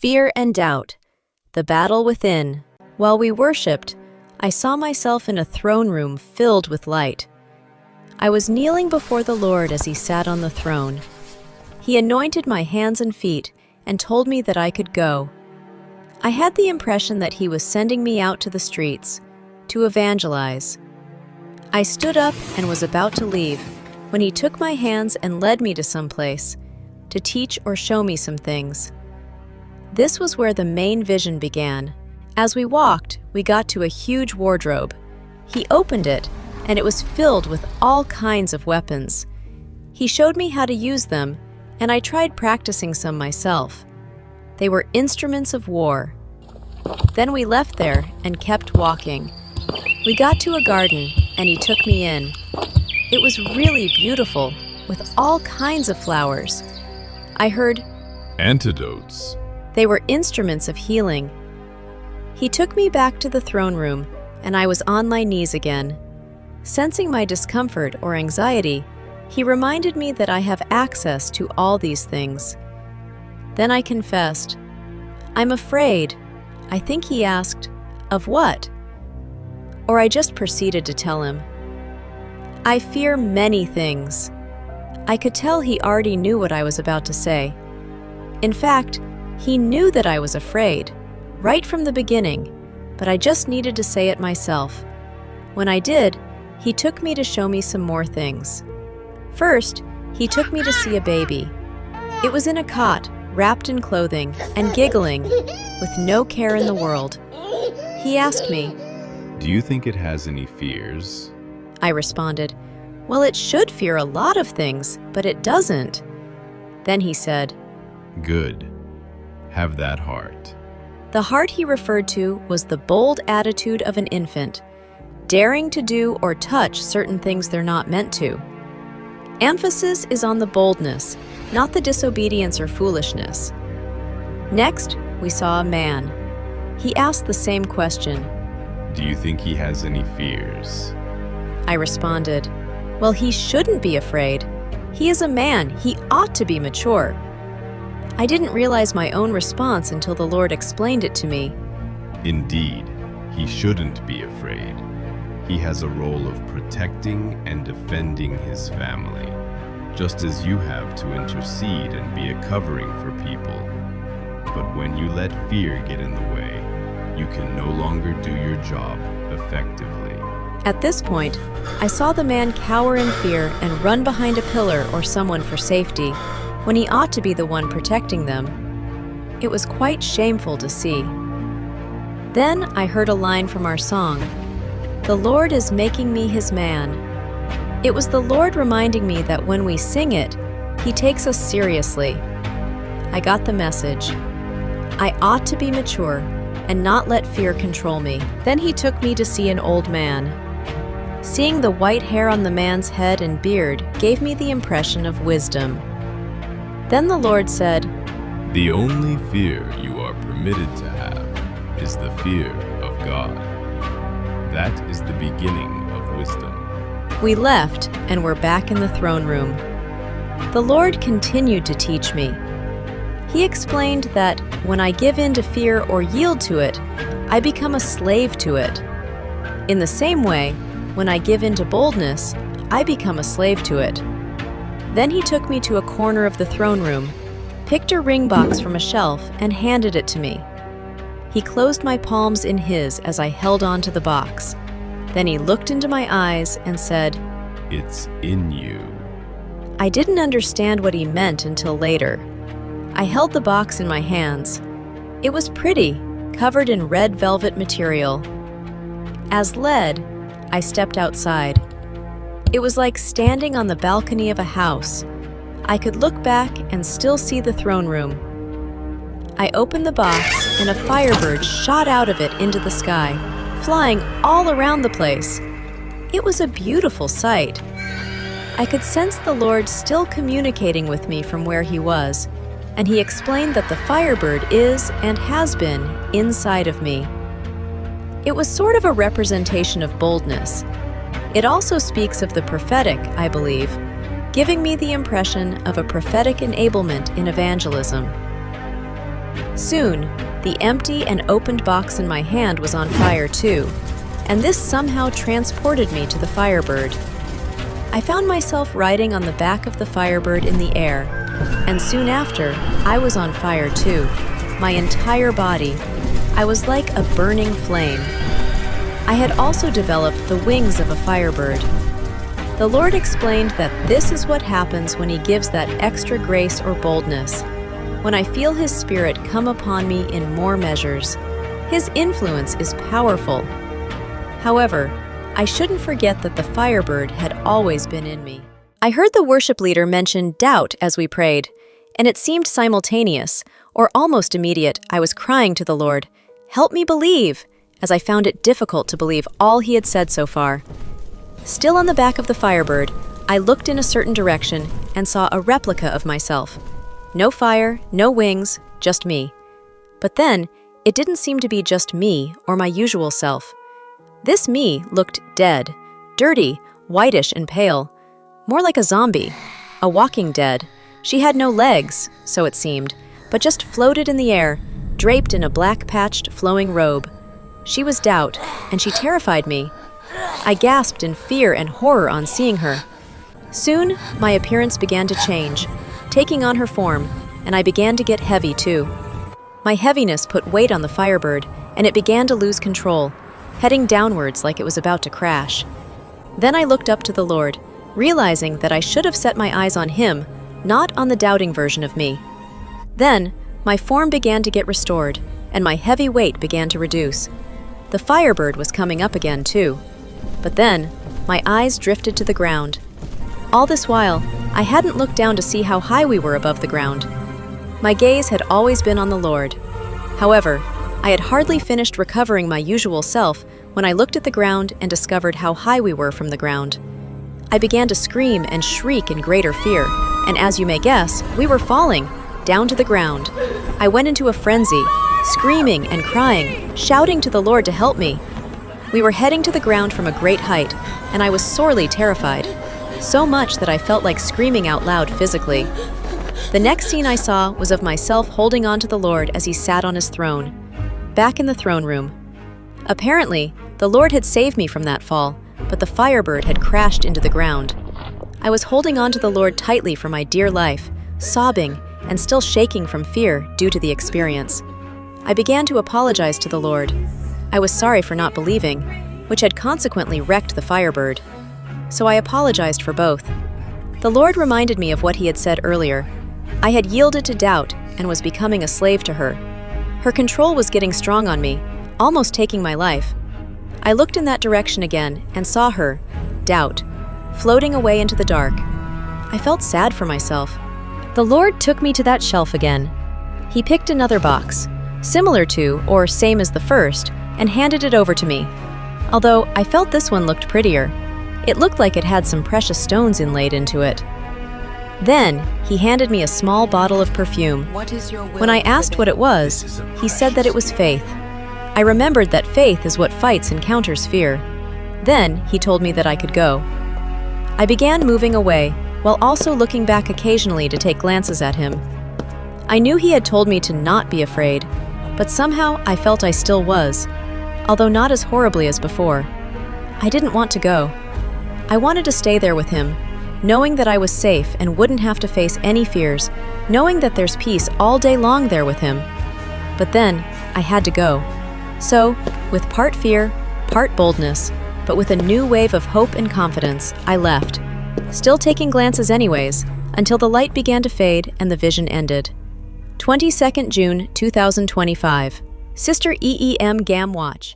Fear and doubt, the battle within. While we worshipped, I saw myself in a throne room filled with light. I was kneeling before the Lord as he sat on the throne. He anointed my hands and feet and told me that I could go. I had the impression that he was sending me out to the streets, to evangelize. I stood up and was about to leave when he took my hands and led me to some place, to teach or show me some things. This was where the main vision began. As we walked, we got to a huge wardrobe. He opened it, and it was filled with all kinds of weapons. He showed me how to use them, and I tried practicing some myself. They were instruments of war. Then we left there and kept walking. We got to a garden, and he took me in. It was really beautiful, with all kinds of flowers. I heard Antidotes. They were instruments of healing. He took me back to the throne room, and I was on my knees again. Sensing my discomfort or anxiety, he reminded me that I have access to all these things. Then I confessed, "I'm afraid." I think he asked, "Of what?" Or I just proceeded to tell him, "I fear many things." I could tell he already knew what I was about to say. In fact, he knew that I was afraid, right from the beginning, but I just needed to say it myself. When I did, he took me to show me some more things. First, he took me to see a baby. It was in a cot, wrapped in clothing, and giggling, with no care in the world. He asked me, Do you think it has any fears? I responded, "Well, it should fear a lot of things, but it doesn't." Then he said, Good. Have that heart. The heart he referred to was the bold attitude of an infant, daring to do or touch certain things they're not meant to. Emphasis is on the boldness, not the disobedience or foolishness. Next, we saw a man. He asked the same question. Do you think he has any fears? I responded, "Well, he shouldn't be afraid. He is a man. He ought to be mature." I didn't realize my own response until the Lord explained it to me. Indeed, he shouldn't be afraid. He has a role of protecting and defending his family, just as you have to intercede and be a covering for people. But when you let fear get in the way, you can no longer do your job effectively. At this point, I saw the man cower in fear and run behind a pillar or someone for safety, when he ought to be the one protecting them. It was quite shameful to see. Then I heard a line from our song, "The Lord is making me his man." It was the Lord reminding me that when we sing it, he takes us seriously. I got the message. I ought to be mature and not let fear control me. Then he took me to see an old man. Seeing the white hair on the man's head and beard gave me the impression of wisdom. Then the Lord said, The only fear you are permitted to have is the fear of God. That is the beginning of wisdom. We left and were back in the throne room. The Lord continued to teach me. He explained that when I give in to fear or yield to it, I become a slave to it. In the same way, when I give in to boldness, I become a slave to it. Then he took me to a corner of the throne room, picked a ring box from a shelf, and handed it to me. He closed my palms in his as I held on to the box. Then he looked into my eyes and said, It's in you. I didn't understand what he meant until later. I held the box in my hands. It was pretty, covered in red velvet material. As led, I stepped outside. It was like standing on the balcony of a house. I could look back and still see the throne room. I opened the box and a Firebird shot out of it into the sky, flying all around the place. It was a beautiful sight. I could sense the Lord still communicating with me from where he was, and he explained that the Firebird is and has been inside of me. It was sort of a representation of boldness. It also speaks of the prophetic, I believe, giving me the impression of a prophetic enablement in evangelism. Soon, the empty and opened box in my hand was on fire too, and this somehow transported me to the Firebird. I found myself riding on the back of the Firebird in the air, and soon after, I was on fire too, my entire body. I was like a burning flame. I had also developed the wings of a Firebird. The Lord explained that this is what happens when He gives that extra grace or boldness. When I feel His Spirit come upon me in more measures, His influence is powerful. However, I shouldn't forget that the Firebird had always been in me. I heard the worship leader mention doubt as we prayed, and it seemed simultaneous, or almost immediate. I was crying to the Lord, "Help me believe," as I found it difficult to believe all He had said so far. Still on the back of the Firebird, I looked in a certain direction and saw a replica of myself. No fire, no wings, just me. But then, it didn't seem to be just me or my usual self. This me looked dead, dirty, whitish and pale, more like a zombie, a walking dead. She had no legs, so it seemed, but just floated in the air, draped in a black-patched, flowing robe. She was Doubt, and she terrified me. I gasped in fear and horror on seeing her. Soon, my appearance began to change, taking on her form, and I began to get heavy too. My heaviness put weight on the Firebird, and it began to lose control, heading downwards like it was about to crash. Then I looked up to the Lord, realizing that I should have set my eyes on Him, not on the doubting version of me. Then, my form began to get restored, and my heavy weight began to reduce. The Firebird was coming up again too. But then, my eyes drifted to the ground. All this while, I hadn't looked down to see how high we were above the ground. My gaze had always been on the Lord. However, I had hardly finished recovering my usual self when I looked at the ground and discovered how high we were from the ground. I began to scream and shriek in greater fear, and as you may guess, we were falling, down to the ground. I went into a frenzy, screaming and crying, shouting to the Lord to help me. We were heading to the ground from a great height, and I was sorely terrified, so much that I felt like screaming out loud physically. The next scene I saw was of myself holding on to the Lord as He sat on His throne, back in the throne room. Apparently, the Lord had saved me from that fall, but the Firebird had crashed into the ground. I was holding on to the Lord tightly for my dear life, sobbing and still shaking from fear due to the experience. I began to apologize to the Lord. I was sorry for not believing, which had consequently wrecked the Firebird. So I apologized for both. The Lord reminded me of what He had said earlier. I had yielded to doubt and was becoming a slave to her. Her control was getting strong on me, almost taking my life. I looked in that direction again and saw her, Doubt, floating away into the dark. I felt sad for myself. The Lord took me to that shelf again. He picked another box, similar to or same as the first, and handed it over to me. Although I felt this one looked prettier. It looked like it had some precious stones inlaid into it. Then, He handed me a small bottle of perfume. When I asked what it was, He said that it was faith. I remembered that faith is what fights and counters fear. Then, He told me that I could go. I began moving away, while also looking back occasionally to take glances at Him. I knew He had told me to not be afraid, but somehow I felt I still was, although not as horribly as before. I didn't want to go. I wanted to stay there with Him, knowing that I was safe and wouldn't have to face any fears, knowing that there's peace all day long there with Him. But then, I had to go. So, with part fear, part boldness, but with a new wave of hope and confidence, I left, still taking glances anyways, until the light began to fade and the vision ended. 22nd June 2025. Sister EEM Gam Watch.